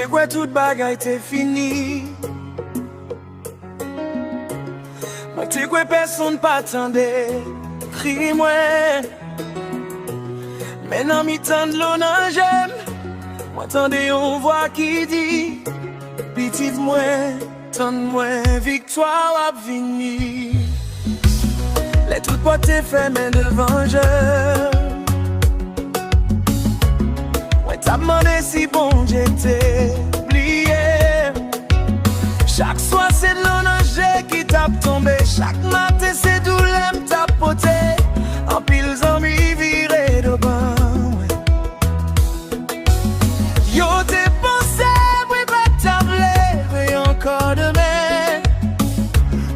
quoi toute bagaille t'est fini. Moi t'es quoi personne pas t'attendait. Crie-moi. Maintenant mi-temps de l'eau non j'aime. Moi t'endais on voit qui dit. Petite moi, tente-moi, victoire à venir. Les toutes portes fait main de vengeur. T'as demandé si bon j'étais oublié. Chaque soir c'est de l'onager qui tape tombé. Chaque matin c'est d'où l'aime tapoter. En pile zombi viré de bain. Yo t'es pensé, oui pas tablé. Et encore demain.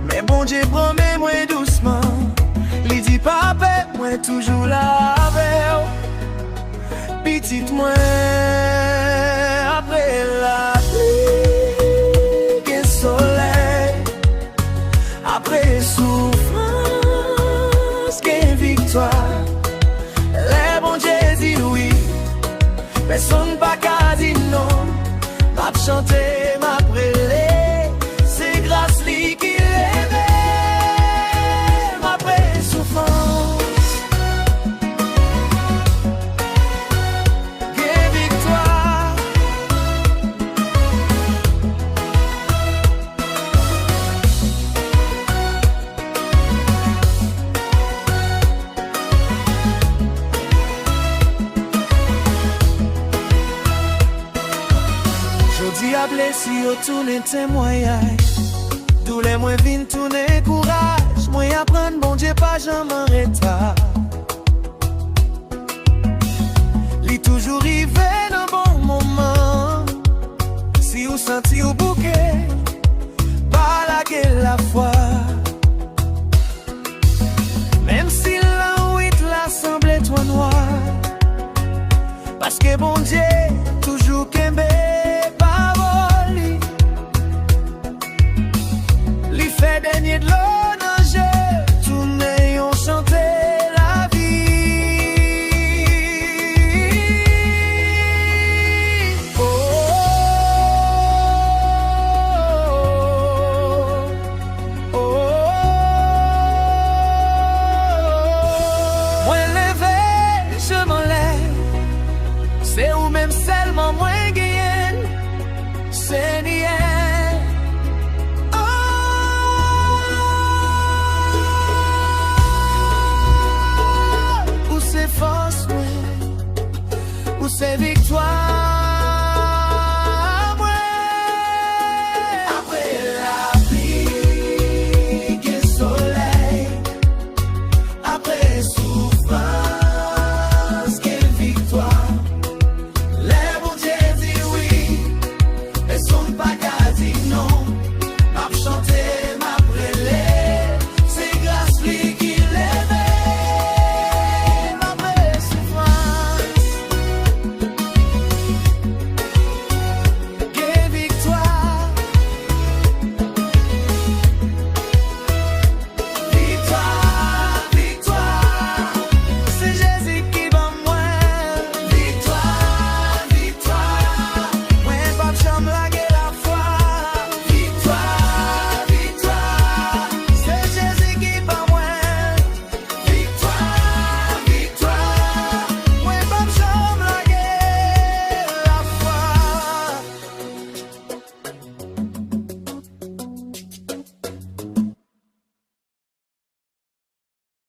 Mais bon Dieu promet moi doucement. Lui dit papa, moi toujours là avec. Petite moi, après la pluie, qu'un soleil, après souffrance, qu'une victoire. Les bons Dieu dit oui, personne pas qu'à dire non. M'a chanté, m'a brûlé, c'est grâce lui qui l'aimait, après souffrance. Diable si yo tourne témoignage. Tous les mois vin tourner courage. Moi apprendre bon Dieu pas jamais retard. Li toujours rivé dans bon moment. Si vous senti au bouquet, pas la foi. Même si la huit la semble toi noir. Parce que bon Dieu